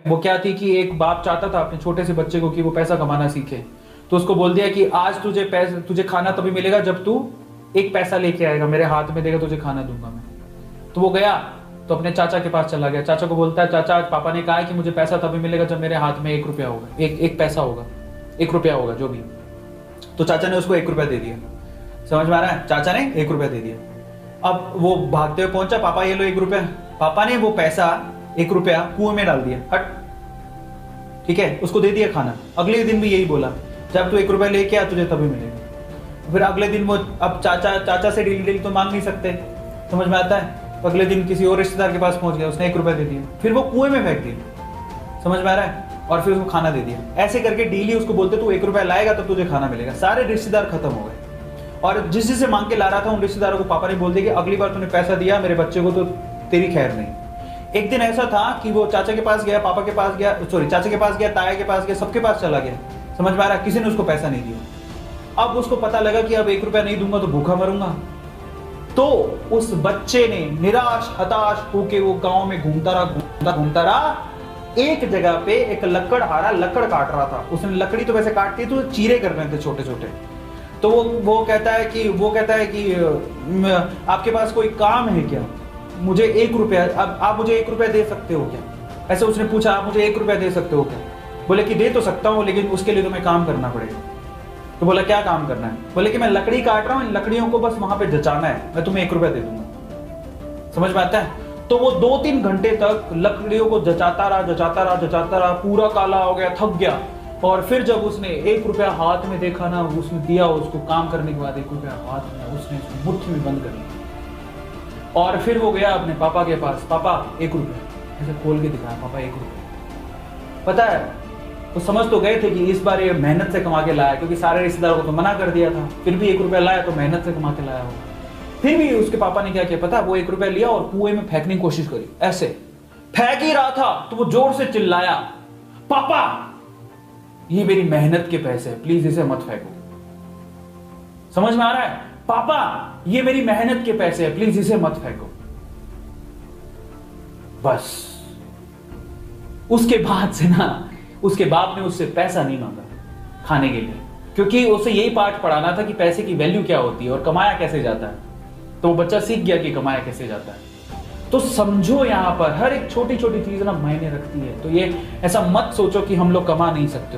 वो क्या थी कि एक बाप चाहता था अपने छोटे से बच्चे को कि वो पैसा कमाना सीखे, तो उसको बोल दिया कि आज तुझे खाना तभी मिलेगा जब तू एक पैसा लेके आएगा, मेरे हाथ में देगा, तुझे खाना दूंगा मैं। तो वो गया तो अपने चाचा के पास चला गया। चाचा को बोलता है, चाचा आज पापा ने कहा है कि मुझे पैसा तभी मिलेगा जब मेरे हाथ में 1 रुपया होगा, एक पैसा होगा, 1 रुपया होगा जो भी। तो चाचा ने उसको 1 रुपया दे दिया। समझ में आ रहा है? चाचा ने 1 रुपया दे दिया। अब वो भागते हुए पहुंचा, पापा ये लो 1 रुपया। पापा ने वो पैसा 1 रुपया कुएं में डाल दिया, हट, ठीक है, उसको दे दिया खाना। अगले दिन भी यही बोला, जब तू 1 रुपया लेके आ तुझे तभी मिलेगा। फिर अगले दिन वो, अब चाचा से डेली डेली तो मांग नहीं सकते, समझ में आता है? तो अगले दिन किसी और रिश्तेदार के पास पहुंच गया, उसने 1 रुपया दे दिया, फिर वो कुएं में फेंक दिया। समझ में आ रहा है? और फिर उसको खाना दे दिया। ऐसे करके डेली उसको बोलते तू 1 रुपया लाएगा तब तुझे खाना मिलेगा। सारे रिश्तेदार खत्म हो गए, और जिस जिससे मांग के ला रहा था उन रिश्तेदारों को पापा ने बोल दिया कि अगली बार तूने पैसा दिया मेरे बच्चे को तो तेरी खैर नहीं। एक दिन ऐसा था कि वो चाचा के पास गया, पापा के पास गया, सॉरी चाचा के पास गया, ताया के पास गया, सबके पास चला गया। समझ में आ रहा है? किसी ने उसको पैसा नहीं दिया। अब उसको पता लगा कि अब 1 रुपया नहीं दूंगा तो भूखा मरूंगा। तो उस बच्चे ने निराश हताश होके वो गांव में घूमता रहा। एक जगह पे एक लकड़हारा लकड़ काट रहा था। उसने लकड़ी तो वैसे काटती तो चीरे कर रहे थे छोटे छोटे। तो वो कहता है कि आपके पास कोई काम है क्या? मुझे 1 रुपया, अब आप मुझे 1 रुपया दे सकते हो क्या? ऐसे उसने पूछा, आप मुझे 1 रुपया दे सकते हो क्या? बोले कि दे तो सकता हूँ, लेकिन उसके लिए तुम्हें काम करना पड़ेगा। तो बोला क्या काम करना है? बोले कि मैं लकड़ी काट रहा हूँ, इन लकड़ियों को बस वहां पे जचाना है, मैं तुम्हें 1 रुपया दे दूंगा। समझ में आता है? तो वो 2-3 घंटे तक लकड़ियों को जचाता रहा, पूरा काला हो गया, थक गया। और फिर जब उसने 1 रुपया हाथ में देखा ना, उसने दिया उसको काम करने के बाद 1 रुपया हाथ में उसने मुट्ठी में बंद कर लिया। और फिर वो गया अपने पापा के पास, पापा 1 रुपया, ऐसे खोल के दिखाया, पापा 1 रुपया। पता है वो समझ तो गए थे कि इस बार ये मेहनत से कमा के लाया, क्योंकि सारे रिश्तेदारों को तो मना कर दिया था, फिर भी 1 रुपया लाया तो मेहनत से कमा के लाया होगा। फिर भी उसके पापा ने क्या किया पता? वो 1 रुपया लिया और कुएं में फेंकने की कोशिश करी। ऐसे फेंक ही रहा था तो वो जोर से चिल्लाया, पापा ये मेरी मेहनत के पैसे हैं, प्लीज इसे मत फेंको। समझ में आ रहा है? पापा ये मेरी मेहनत के पैसे हैं, प्लीज इसे मत फेंको। बस उसके बाद से ना उसके बाप ने उससे पैसा नहीं मांगा खाने के लिए, क्योंकि उसे यही पाठ पढ़ाना था कि पैसे की वैल्यू क्या होती है और कमाया कैसे जाता है। तो वो बच्चा सीख गया कि कमाया कैसे जाता है। तो समझो यहां पर हर एक छोटी छोटी चीज ना मायने रखती है। तो ये ऐसा मत सोचो कि हम लोग कमा नहीं सकते।